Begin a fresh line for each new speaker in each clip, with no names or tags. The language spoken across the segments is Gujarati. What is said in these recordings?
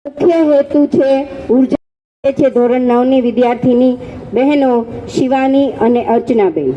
મુખ્ય હેતુ છે ઉર્જા છે ધોરણ 9 ની વિદ્યાર્થીની બહેનો શિવાની અને અર્ચનાબેન.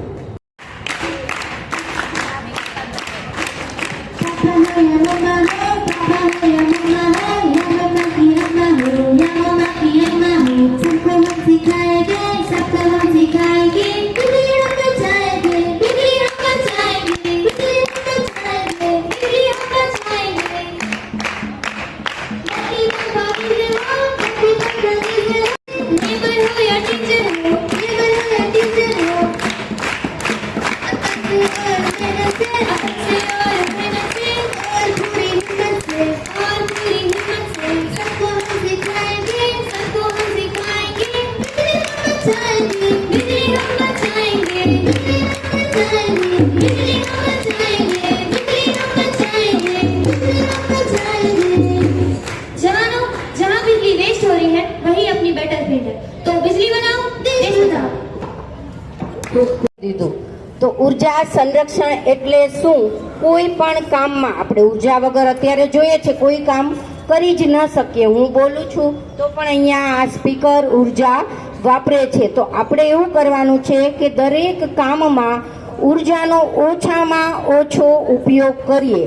તો ઉર્જા સંરક્ષણ એટલે શું? કોઈ પણ કામમાં આપણે ઉર્જા વગર અત્યારે જોઈએ છે કોઈ કામ કરી જ ન શકીએ. હું બોલું છું તો પણ અહીંયા આ સ્પીકર ઉર્જા વાપરે છે. તો આપણે એવું કરવાનું છે કે દરેક કામમાં ઉર્જાનો ઓછામાં ઓછો ઉપયોગ કરીએ.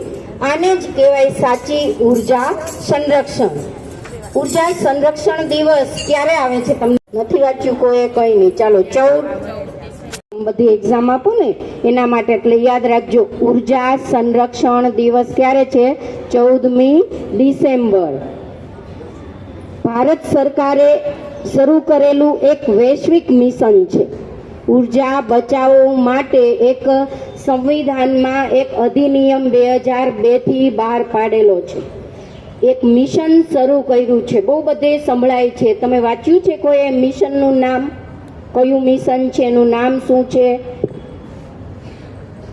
આને જ કહેવાય સાચી ઉર્જા સંરક્ષણ. ઉર્જા સંરક્ષણ દિવસ ક્યારે આવે છે? તમને નથી વાંચ્યું કોઈ? કઈ નહીં, ચાલો 14 બધી એક્ઝામ આપો ને એના માટે, એટલે યાદ રાખજો. ઉર્જા સંરક્ષણ દિવસ ક્યારે છે? 14મી ડિસેમ્બર. ભારત સરકારે શરૂ કરેલું એક વૈશ્વિક મિશન છે. ઉર્જા બચાવો માટે એક સંવિધાનમાં એક અધિનિયમ 2002 થી બહાર પાડેલો છે. એક મિશન શરૂ કર્યું છે. બહુ બધે સંભળાય છે. તમે વાંચ્યું છે કોઈ મિશનનું નામ? કયું મિશન છે, એનું નામ શું છે?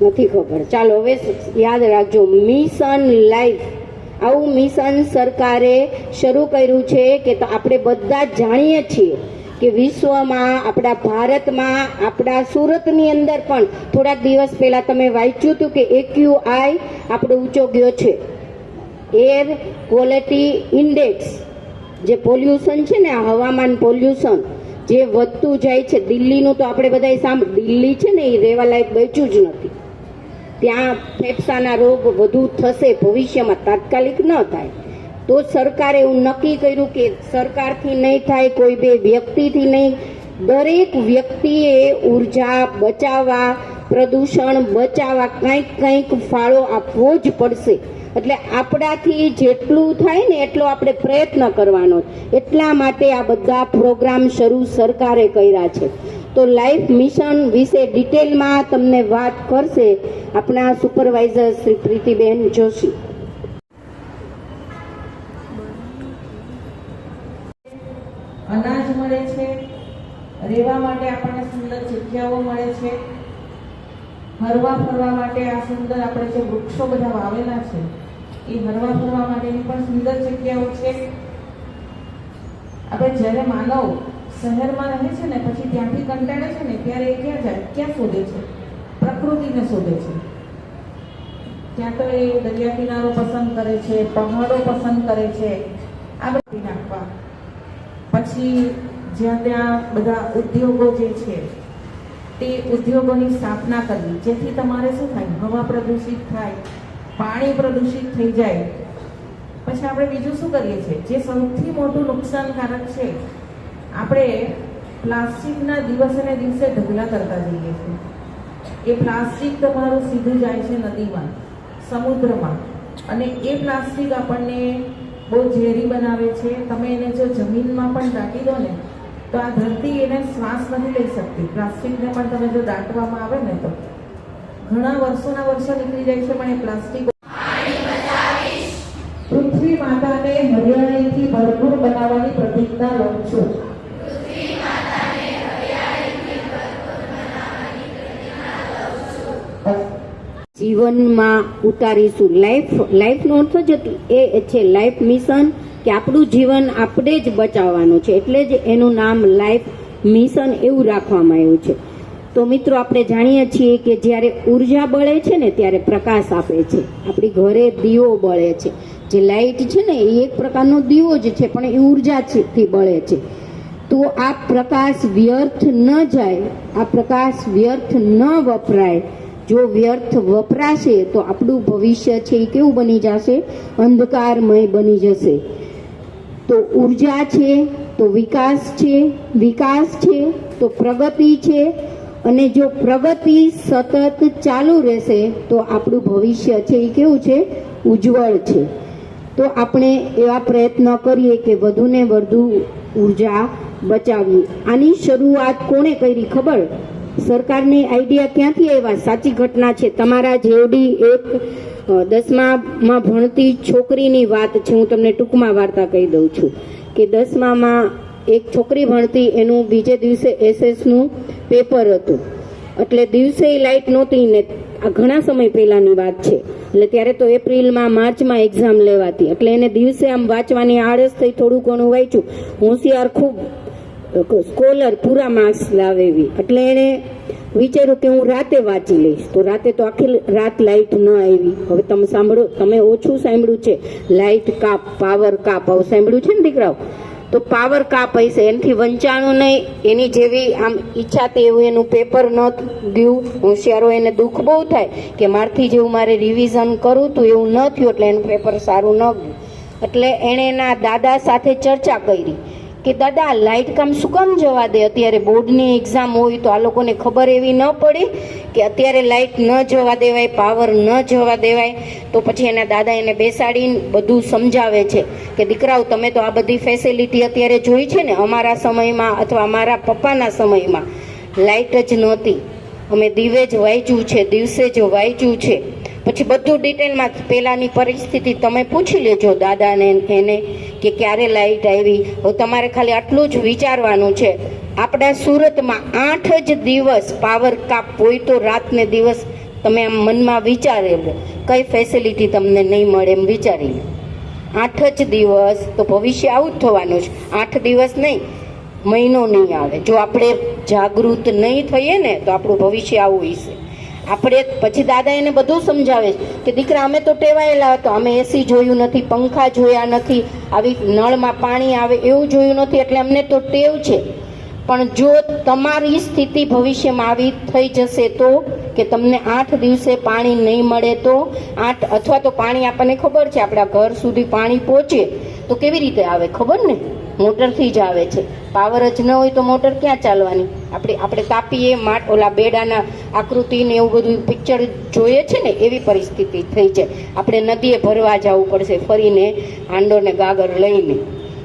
નથી ખબર. ચાલો હવે યાદ રાખજો, મિશન લાઈફ. આવું મિશન સરકારે શરૂ કર્યું છે કે આપણે બધા જ જાણીએ છીએ કે વિશ્વમાં, આપણા ભારતમાં, આપણા સુરતની અંદર પણ થોડાક દિવસ પહેલા તમે વાંચ્યું હતું કે AQI આપણો ઊંચો ગયો છે. એર ક્વોલિટી ઇન્ડેક્સ, જે પોલ્યુશન છે ને, આ હવામાન પોલ્યુશન જે વધતું જાય છે. દિલ્હીનું તો આપણે બધા સાંભળ્યું, દિલ્હી છે ને એ રહેવા લાયક બચ્યું જ નથી. ત્યાં ફેફસાના રોગ વધુ થશે ભવિષ્યમાં, તાત્કાલિક ન થાય. તો સરકારે એવું નક્કી કર્યું કે સરકારથી નહીં થાય, કોઈ બે વ્યક્તિથી નહીં, દરેક વ્યક્તિએ ઉર્જા બચાવવા, પ્રદૂષણ બચાવવા કંઈક ફાળો આપવો જ પડશે. એટલે આપણાથી જેટલું થાય ને એટલો આપણે પ્રયત્ન કરવાનો. એટલા માટે આ બધા પ્રોગ્રામ શરૂ સરકારે કર્યા છે. તો લાઈફ મિશન વિશે ડિટેલમાં તમને વાત કરશે આપણા સુપરવાઇઝર શ્રી પ્રીતિબેન જોશી.
અનાજ મળે છે, રહેવા માટે આપણને સુંદર જગ્યાઓ મળે છે, હરવા ફરવા માટે આ સુંદર આપણે જે વૃક્ષો બધા વાવેલા છે એ હરવા ફરવા માટેની પણ સુંદર જગ્યાઓ છે. આપણે જ્યારે માનવ શહેરમાં રહે છે ને પછી ત્યાંથી કંટાળે છે ને ત્યારે એ ક્યાં જાય? ક્યાં શોધે છે? પ્રકૃતિને શોધે છે. ત્યાં તો એ દરિયા કિનારો પસંદ કરે છે, પહાડો પસંદ કરે છે, આ બધી નાખવા. પછી જ્યાં ત્યાં બધા ઉદ્યોગો જે છે તે ઉદ્યોગોની સ્થાપના કરવી, જેથી તમારે શું થાય? હવા પ્રદૂષિત થાય, પાણી પ્રદૂષિત થઈ જાય. પછી આપણે બીજું શું કરીએ છીએ, જે સૌથી મોટું નુકસાનકારક છે, આપણે પ્લાસ્ટિકના દિવસે ને દિવસે ઢગલા કરતા જઈએ છીએ. એ પ્લાસ્ટિક તમારું સીધું જાય છે નદીમાં, સમુદ્રમાં, અને એ પ્લાસ્ટિક આપણને બહુ ઝેરી બનાવે છે. તમે એને જો જમીનમાં પણ દાટી દો ને તો આ ધરતી એને શ્વાસ નથી લઈ શકતી. પ્લાસ્ટિકને પણ તમે જો દાટવામાં આવે ને તો ઘણા વર્ષોના વર્ષો નીકળી જાય છે, પણ એ પ્લાસ્ટિક. પૃથ્વી માતાને હરિયાળીથી ભરપૂર બનાવવાની પ્રતિજ્ઞા લઉં છું.
જીવનમાં ઉતારીશું. લાઈફનો અર્થ જ એ છે લાઈફ મિશન, કે આપણું જીવન આપણે જ બચાવવાનું છે. એટલે જ એનું નામ લાઈફ મિશન એવું રાખવામાં આવ્યું છે. તો મિત્રો આપણે જાણીએ છીએ કે જ્યારે ઉર્જા બળે છે ને ત્યારે પ્રકાશ આપે છે. આપણી ઘરે દીવો બળે છે જે લાઇટ છે ને એ એક પ્રકારનો દીવો જ છે, પણ એ ઉર્જાથી બળે છે. તો આ પ્રકાશ વ્યર્થ ન જાય, આ પ્રકાશ વ્યર્થ ન વપરાય. જો વ્યર્થ વપરાશે તો આપણું ભવિષ્ય છે એ કેવું બની જશે? અંધકારમય બની જશે. તો ઉર્જા છે તો વિકાસ છે, વિકાસ છે તો પ્રગતિ છે, અને જો પ્રગતિ સતત ચાલુ રહેશે તો આપણું ભવિષ્ય છે એ કેવું છે? ઉજ્જવળ છે. તો આપણે એવા પ્રયત્ન કરીએ કે વધુને વધુ ઉર્જા બચાવીએ. આની શરૂઆત કોણે કરી ખબર? સરકારની આઈડિયા ક્યાંથી આવ્યા? સાચી ઘટના છે. તમારા જેવડી એક 10માં ભણતી છોકરીની વાત છે. હું તમને ટૂંકમાં વાર્તા કહી દઉં છું કે 10માં એક છોકરી ભણતી, એનું બીજે દિવસે એસએસનું પેપર હતું. એટલે દિવસે લાઇટ નહોતી ને, આ ઘણા સમય પહેલાની વાત છે. એટલે ત્યારે તો એપ્રિલમાં માર્ચમાં એક્ઝામ લેવાતી. એટલે એને દિવસે આમ વાંચવાની આળસ થઈ, થોડું ઘણું વાંચ્યું. હોશિયાર, ખૂબ સ્કોલર, પૂરા માર્ક્સ લાવે એવી. એટલે એને વિચાર્યું કે હું રાતે વાંચી લઈશ. તો રાતે તો આખી રાત લાઇટ ન આવી. હવે તમે સાંભળો, તમે ઓછું સાંભળ્યું છે લાઇટ કાપ, પાવર કાપ. આવું સાંભળ્યું છે ને દીકરાઓ? તો પાવર કાપ હશે, એનાથી વંચાણું નહીં. એની જેવી આમ ઈચ્છા તે એવું એનું પેપર ન ગયું. હોશિયારો એને દુઃખ બહુ થાય કે મારથી જેવું મારે રિવિઝન કરવું તો એવું ન થયું, એટલે એનું પેપર સારું ન ગયું. એટલે એણે એના દાદા સાથે ચર્ચા કરી કે દાદા, લાઇટ કામ શું કામ જવા દે? અત્યારે બોર્ડની એક્ઝામ હોય તો આ લોકોને ખબર એવી ન પડી કે અત્યારે લાઇટ ન જવા દેવાય, પાવર ન જવા દેવાય. તો પછી એના દાદા એને બેસાડીને બધું સમજાવે છે કે દીકરાઓ, તમે તો આ બધી ફેસિલિટી અત્યારે જોઈ છે ને, અમારા સમયમાં અથવા અમારા પપ્પાના સમયમાં લાઇટ જ નહોતી. અમે દીવે જ વાંચ્યું છે, દિવસે જ વાંચ્યું છે. પછી બધું ડિટેલમાં પહેલાંની પરિસ્થિતિ તમે પૂછી લેજો દાદાને એને કે ક્યારે લાઇટ આવી. હવે તમારે ખાલી આટલું જ વિચારવાનું છે, આપણા સુરતમાં 8 જ દિવસ પાવર કાપ હોય. તો રાતને દિવસ તમે આમ મનમાં વિચારી લો કઈ ફેસિલિટી તમને નહીં મળે, એમ વિચારી લો. 8 જ દિવસ. તો ભવિષ્ય આવું જ થવાનું છે. 8 દિવસ નહીં, મહિનો નહીં આવે. જો આપણે જાગૃત નહીં થઈએ ને તો આપણું ભવિષ્ય આવું હશે. આપણે પછી દાદા એને બધું સમજાવે કે દીકરા, અમે તો ટેવાયેલા હતા, અમે એસી જોયું નથી, પંખા જોયા નથી, આવી નળમાં પાણી આવે એવું જોયું નથી, એટલે અમને તો ટેવ છે. પણ જો તમારી સ્થિતિ ભવિષ્યમાં આવી થઈ જશે તો, કે તમને 8 દિવસે પાણી નહીં મળે તો, 8 અથવા તો પાણી આપણને ખબર છે આપણા ઘર સુધી પાણી પહોંચે તો કેવી રીતે આવે ખબર ને? મોટરથી જ આવે છે. પાવર જ ન હોય તો મોટર ક્યાં ચાલવાની? આપણે તાપીએ ઓલા બેડાના આકૃતિને એવું બધું પિક્ચર જોઈએ છે ને, એવી પરિસ્થિતિ થઈ છે. આપણે નદીએ ભરવા જવું પડશે ફરીને, હાંડો ને ગાગર લઈને.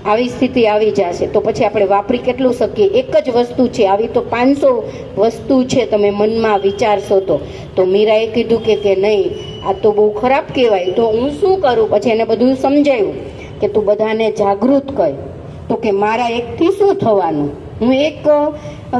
આવી સ્થિતિ આવી જશે તો પછી આપણે વાપરી કેટલું શકીએ? એક જ વસ્તુ છે, આવી તો 500 વસ્તુ છે. તમે મનમાં વિચારશો તો મીરાએ કીધું કે નહીં, આ તો બહુ ખરાબ કહેવાય. તો હું શું કરું? પછી એને બધું સમજાયું કે તું બધાને જાગૃત કર. તો કે મારા એકથી શું થવાનું? હું એક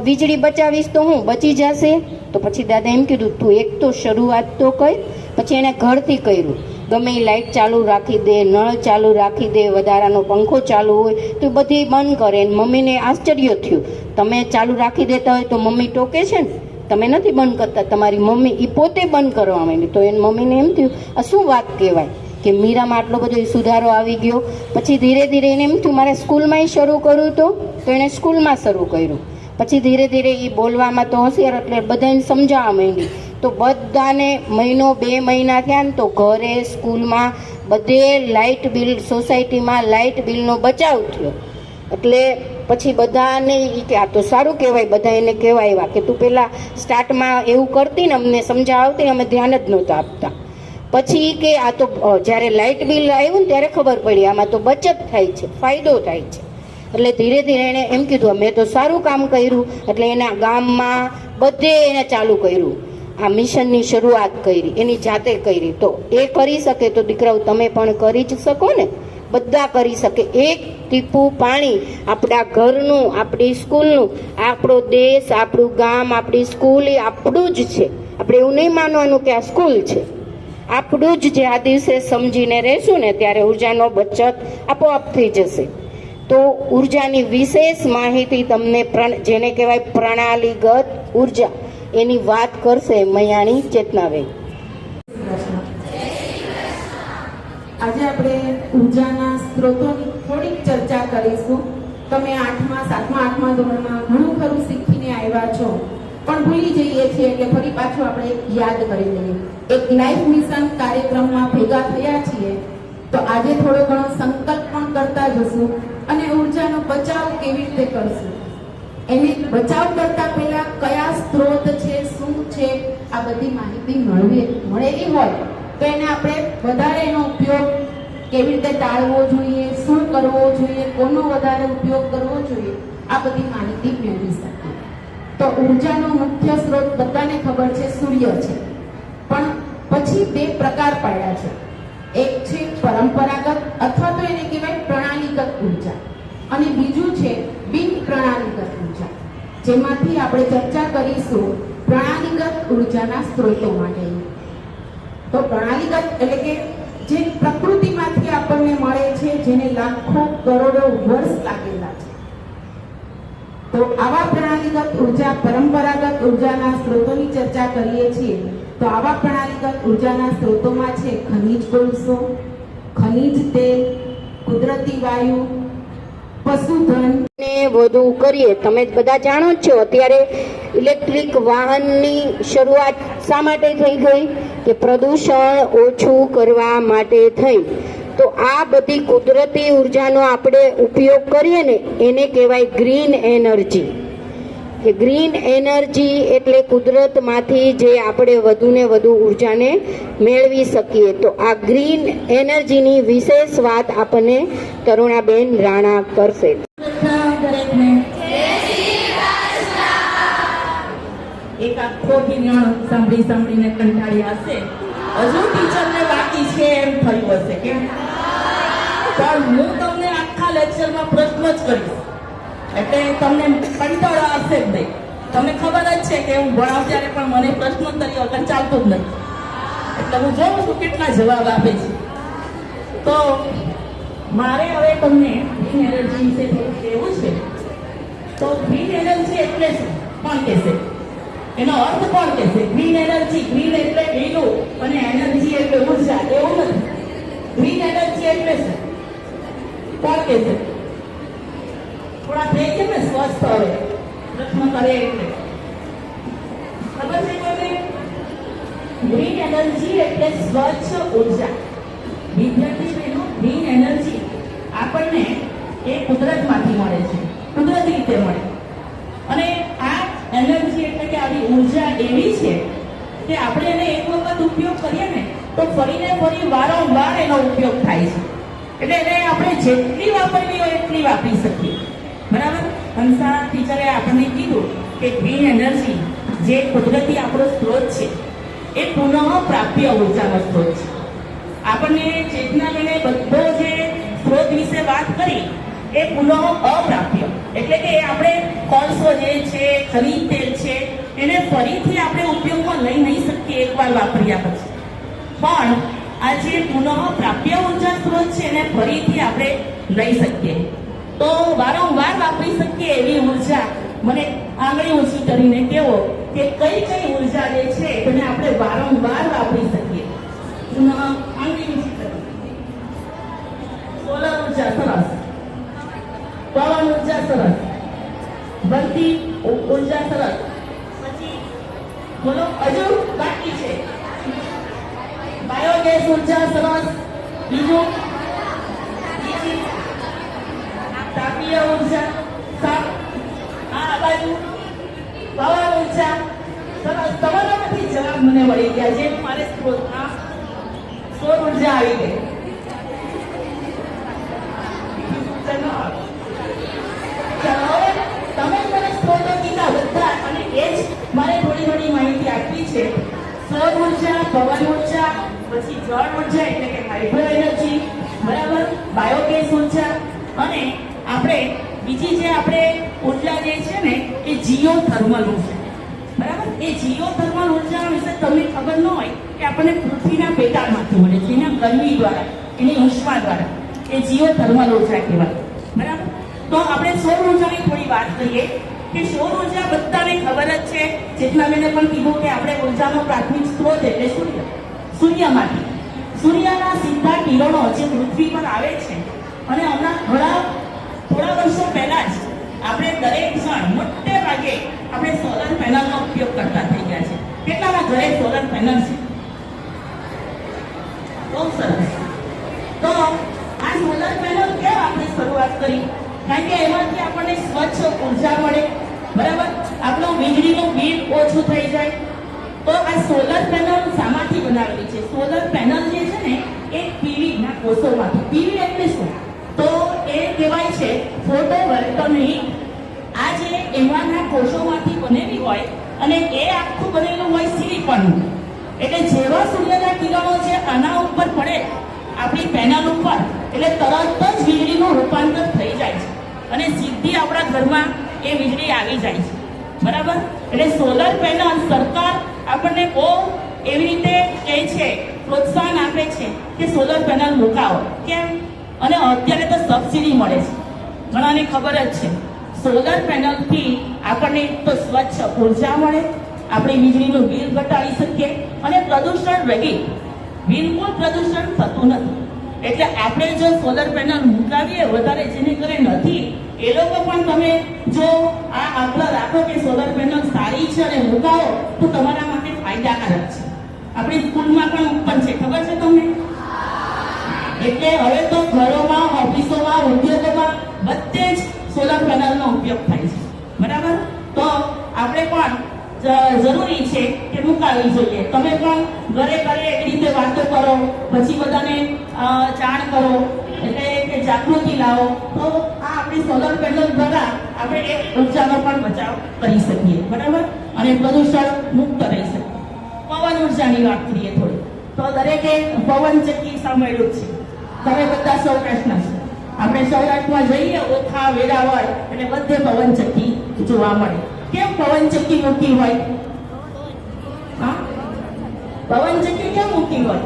વીજળી બચાવીશ તો હું બચી જશે. તો પછી દાદા એમ કીધું, તું એક તો શરૂઆત તો કર. પછી એને ઘરથી કર્યું. ગમે એ લાઇટ ચાલુ રાખી દે, નળ ચાલુ રાખી દે, વધારાનો પંખો ચાલુ હોય તો બધી બંધ કરે. મમ્મીને આશ્ચર્ય થયું, તમે ચાલુ રાખી દેતા હોય તો મમ્મી ટોકે છે ને, તમે નથી બંધ કરતા. તમારી મમ્મી એ પોતે બંધ કરવા માંડી. તો એને મમ્મીને એમ થયું, આ શું વાત કહેવાય કે મીરામાં આટલો બધો સુધારો આવી ગયો. પછી ધીરે ધીરે એને એમ થયું મારે સ્કૂલમાંય શરૂ કરવું. તો એણે સ્કૂલમાં શરૂ કર્યું. પછી ધીરે ધીરે એ બોલવામાં તો હોશિયાર, એટલે બધાને સમજાવવા માંડી. તો બધાને મહિનો 2 મહિના થયા ને તો ઘરે, સ્કૂલમાં, બધે લાઇટ બિલ, સોસાયટીમાં લાઇટ બિલનો બચાવ થયો. એટલે પછી બધાને કે આ તો સારું કહેવાય. બધા એને કહેવાય કે તું પહેલાં સ્ટાર્ટમાં એવું કરતી ને, અમને સમજાવતી, અમે ધ્યાન જ નહોતા આપતા. પછી કે આ તો જ્યારે લાઇટ બિલ આવ્યું ને ત્યારે ખબર પડી આમાં તો બચત થાય છે, ફાયદો થાય છે. એટલે ધીરે ધીરે એને એમ કીધું મેં તો સારું કામ કર્યું. એટલે એના ગામમાં બધે એને ચાલુ કર્યું. આ મિશનની શરૂઆત કરી, એની જાતે કરી. તો એ કરી શકે તો દીકરાઓ તમે પણ કરી જ શકો ને, બધા કરી શકે. એક ટીપું પાણી આપણા ઘરનું, આપણી સ્કૂલનું, આપણો દેશ, આપણું ગામ, આપણી સ્કૂલ એ આપણું જ છે. આપણે એવું નહીં માનવાનું કે આ સ્કૂલ છે, આપણું જ. જે આ દિવસે સમજીને રહેશું ને ત્યારે ઉર્જાનો બચત આપોઆપ થઈ જશે. તો ઉર્જાની વિશેષ માહિતી તમને જેને કહેવાય પ્રણાલીગત ઉર્જા, એની વાત કરશે મયાણી ચેતનાબેન.
આજે આપણે ઉર્જાના સ્ત્રોતોની થોડીક ચર્ચા કરીશું. તમે 8મા 7મા 8મા ધોરણમાં ઘણું ખરું શીખીને આવ્યા છો, પણ ભૂલી જઈએ છીએ એટલે ફરી પાછું આપણે યાદ કરી લઈએ. એક લાઈફ મિશન કાર્યક્રમમાં ભેગા થયા છીએ તો આજે થોડો ઘણો સંકલ્પ પણ કરતા જશું અને ઉર્જાનો બચાવ કેવી રીતે કરશું, એને બચાવ કરતા પહેલા કયા સ્ત્રોત છે, શું છે, આ બધી માહિતી મળેલી હોય તો એને આપણે વધારે એનો ઉપયોગ કેવી રીતે ટાળવો જોઈએ, શું કરવો જોઈએ, કોનો વધારે ઉપયોગ કરવો જોઈએ, આ બધી માહિતી મેળવી શકીએ. તો ઉર્જાનો મુખ્ય સ્ત્રોત બધાને ખબર છે, સૂર્ય છે. પણ પછી બે પ્રકાર પાડ્યા છે. એક છે પરંપરાગત અથવા તો એને કહેવાય પ્રણાલીગત ઉર્જા, અને બીજું છે બિન પ્રણાલીગત ઉર્જા, જેમાંથી આપણે ચર્ચા કરીશું પ્રણાલીગત ઉર્જાના સ્ત્રોતો માટે. તો પ્રણાલીગત એટલે કે જે પ્રકૃતિમાંથી આપણને મળે છે, જેને લાખો કરોડો વર્ષ લાગેલા છે. તો આવા પ્રણાલીગત ઉર્જા, પરંપરાગત ઉર્જાના સ્ત્રોતોની ચર્ચા કરીએ છીએ. તો આવા પ્રણાલીગત ઉર્જાના સ્ત્રોતોમાં છે ખનિજ કોલસો, ખનિજ તેલ, કુદરતી વાયુ, પશુધન.
ને વધુ કરીએ, તમે બધા જાણો જ છો અત્યારે ઇલેક્ટ્રિક વાહનની શરૂઆત શા માટે થઈ ગઈ? કે પ્રદૂષણ ઓછું કરવા માટે થઈ. તો આ બધી કુદરતી ઉર્જાનો આપણે ઉપયોગ કરીએ ને એને કહેવાય ગ્રીન એનર્જી. કે ગ્રીન એનર્જી એટલે કુદરતમાંથી જે આપણે વધુને વધુ ઉર્જાને મેળવી શકીએ. તો આ ગ્રીન એનર્જીની વિશેષ વાત આપણને તરુણાબેન રાણા કરશે.
એક આખો વિજ્ઞાન સાંભળીને કંટાળી હશે, હજુ ટીચરને બાકી છે એમ થયું હશે. કેમ? પણ હું તમને આખા લેક્ચરમાં પ્રશ્ન જ કરીશ એટલે તમને કંટાળો આવશે જ નહીં. તમને ખબર જ છે કે હું ભણાવ ત્યારે પણ મને પ્રશ્નોત્તરી વગર ચાલતું જ નથી, એટલે હું જોઉં છું કેટલા જવાબ આપે છે. તો મારે હવે તમને ગ્રીન એનર્જી વિશે થોડું કહેવું છે. તો ગ્રીન એનર્જી એટલે શું? કોણ કહેશે? એનો અર્થ કોણ કહેશે? ગ્રીન એનર્જી, ગ્રીન એટલે લીલું અને એનર્જી એટલે ઉર્જા, એવું નથી. ગ્રીન એનર્જી એટલે શું? કોણ કહેશે? થોડા થઈ ગયા ને સ્વસ્થ હવે પ્રશ્ન કરે એટલે ખબર છે કોઈને? ગ્રીન એનર્જી એટલે સ્વચ્છ ઉર્જા. વિદ્યાર્થી બહેનો, ગ્રીન એનર્જી આપણને એ કુદરતમાંથી મળે છે, કુદરતી રીતે મળે. અને આ એનર્જી એટલે કે આવી ઉર્જા એવી છે કે આપણે એને એક વખત ઉપયોગ કરીએ ને તો ફરીને ફરી વારંવાર એનો ઉપયોગ થાય છે. એટલે એને આપણે જેટલી વાપરવી હોય એટલી વાપરી શકીએ. બરાબર? હંસા ટીચરે આપણને કીધું કે ગ્રીન એનર્જી જે કુદરતી આપણો સ્ત્રોત છે એ પુનઃ પ્રાપ્ય ઉર્જાનો સ્ત્રોત છે. આપણને ચેતનાબેને બધો જે સ્ત્રોત વિશે વાત કરી એ પુનઃ અપ્રાપ્ય એટલે કે આપણે કોલસો જે છે, ખનિજ તેલ છે, એને ફરીથી આપણે ઉપયોગમાં લઈ નહીં શકીએ એકવાર વાપર્યા પછી. પણ આ જે પુનઃ પ્રાપ્ય ઉર્જા સ્ત્રોત છે એને ફરીથી આપણે લઈ શકીએ. તો વારંવાર વાપરી શકીએ એવી ઉર્જા મને આંગળી ઊંચી કરીને કહેવો કે કઈ કઈ ઉર્જા જે છે તેને આપણે વારંવાર વાપરી શકીએ. પુનઃ આંગળી ઊંચી કરી. સોલર ઉર્જા સરસ, પવન ઉર્જા સરસ, બનતી ઉર્જા સરસ. પછી બોલો હજુ બાકી છે. બાયોગેસ ઉર્જા સરસ. બીજું તાપીય ઉર્જા, આ બાજુ પવન ઉર્જા સરસ. તમારામાંથી જવાબ મને મળી ગયા છે. મારે સ્ત્રોતમાં સૌર ઉર્જા આવી ગઈ. તમે મને સ્ત્રોતો કીધા બધા અને એ જ મારે થોડી ઘણી માહિતી આપવી છે. સૌર ઉર્જા, પવન ઉર્જા, પછી જળ ઉર્જા એટલે કે હાઇડ્રો એનર્જી, બરાબર, બાયોગેસ ઉર્જા, અને આપણે બીજી જે આપણે ઉર્જા જે છે ને એ જીઓથર્મલ ઉર્જા. બરાબર? એ જીઓથર્મલ ઉર્જા વિશે તમને ખબર ન હોય કે આપણને પૃથ્વીના પેટાળમાંથી મળે છે, એના ગરમી દ્વારા, એની ઉષ્મા દ્વારા. એ જીઓથર્મલ ઉર્જા કહેવાય. બરાબર? તો આપણે સૌર ઉર્જાની થોડી વાત કરીએ કે સૌર ઉર્જા બધાને ખબર જ છે. ચેતનાબેને પણ કીધું કે આપણે ઉર્જાનો પ્રાથમિક સ્ત્રોત એટલે સૂર્ય, સૂર્યમાંથી. સૂર્યના સીધા કિરણો જે પૃથ્વી પર આવે છે અને હમણાં થોડા વર્ષો પહેલા જ આપણે દરેક જણ મોટે ભાગે આપણે સોલર પેનલનો ઉપયોગ કરતા થઈ ગયા છે. કેટલાના ઘરે સોલર પેનલ છે? બહુ સરસ. તો આ સોલર પેનલ કેમ આપણે શરૂઆત કરી? કારણ કે એમાંથી આપણને સ્વચ્છ ઉર્જા મળે, બરાબર, આપણું વીજળીનું બિલ ઓછું થઈ જાય. તો આ સોલર પેનલ શામાંથી બનાવેલી છે? સોલર પેનલ જે છે ને એ પીવી ના કોષોમાંથી. પીવી એટલે શું? તો એ કહેવાય છે ફોટોવોલ્ટેઇક. આ જે એમાંના કોષોમાંથી બનેલી હોય અને એ આખું બનેલું હોય સિલિકોનનું. એટલે જેવા સૂર્યના કિરણો છે આના ઉપર પડે આપણી પેનલ ઉપર, એટલે તરત જ વીજળીનું રૂપાંતર થઈ જાય છે અને સીધી આપણા ઘરમાં એ વીજળી આવી જાય છે, બરાબર. એટલે સોલર પેનલ સરકાર આપણને બહુ એવી રીતે કહે છે, પ્રોત્સાહન આપે છે કે સોલર પેનલ મુકાવો. કેમ? અને અત્યારે તો સબસિડી મળે છે, ઘણાને ખબર જ છે. સોલર પેનલથી આપણને તો સ્વચ્છ ઉર્જા મળે, આપણે વીજળીનું બિલ ઘટાડી શકીએ અને પ્રદૂષણ રહિત, બિલકુલ પ્રદૂષણ થતું નથી. એટલે આપણે જો સોલર પેનલ મુકાવીએ, વધારે જેને ઘરે નથી એ લોકો પણ તમે જો આ આગ્રહ રાખો કે સોલર પેનલ સારી છે અને મુકાવો તો તમારા માટે ફાયદાકારક છે. આપણી સ્કૂલમાં પણ ઓપન છે, ખબર છે તમને? એટલે હવે તો ઘરોમાં, ઓફિસોમાં, ઉદ્યોગોમાં બધે જ સોલર પેનલનો ઉપયોગ થાય છે, બરાબર. તો આપણે પણ જરૂરી છે કે મુકાવી જોઈએ. તમે પણ ઘરે એવી રીતે વાતો કરો, પછી બધાને જાણ કરો, એટલે કે જાગૃતિ લાવો. તો આ આપણી સોલર પેનલ દ્વારા આપણે એક ઉર્જાનો પણ બચાવ કરી શકીએ, બરાબર, અને પ્રદૂષણ મુક્ત રહી શકીએ. પવન ઉર્જાની વાત કરીએ થોડી. તો દરેકે પવન ચક્કી સાંભળ્યું છે. તમે બધા સૌરાષ્ટ્રના છો. આપણે સૌરાષ્ટ્રમાં જઈએ, ઓખા, વેરાવળ, એટલે બધે પવન ચક્કી જોવા મળે. કેમ પવન ચક્કી મૂકી હોય? હા, પવન ચક્કી કેમ મૂકી હોય?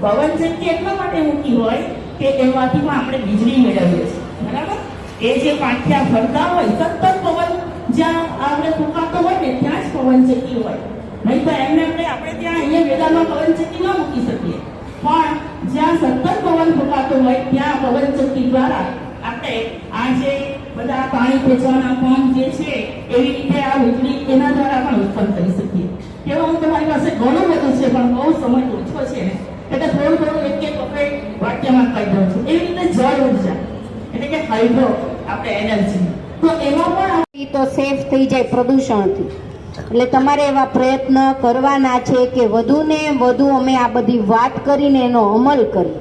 પવન ચક્કી એટલા માટે મૂકી હોય કે એમાંથી પણ આપણે વીજળી મેળવીએ છીએ, બરાબર. એ જે પાંખિયા ફરતા હોય, સતત પવન જ્યાં આપણે ફૂંકાતો હોય ને ત્યાં જ પવન ચક્કી હોય. નહીં તો એમને આપણે ત્યાં અહીંયા મેદાનમાં પવન ચક્કી ન મૂકી શકીએ, પણ જ્યાં સતત પવન ફૂંકાતો હોય ત્યાં પવન ચક્કી દ્વારા આપણે આ જે બધા પાણી ખેંચવાના પંપ જે છે એવી રીતે આ વીજળી એના દ્વારા પણ ઉત્પન્ન કરી શકીએ. કેવું, હું તમારી પાસે ઘણું બધું છે પણ બહુ સમય ઓછો છે ને, એટલે થોડું એક વખત વાક્યમાં કહી દઉં છું. એવી રીતે જળ ઉર્જા એટલે કે હાઇડ્રો આપણે એનર્જી, તો એમાં પણ
ઈ તો સેફ થઈ જાય પ્રદૂષણથી. એટલે તમારે એવા પ્રયત્ન કરવાના છે કે વધુ ને વધુ અમે આ બધી વાત કરીને એનો અમલ કરીએ.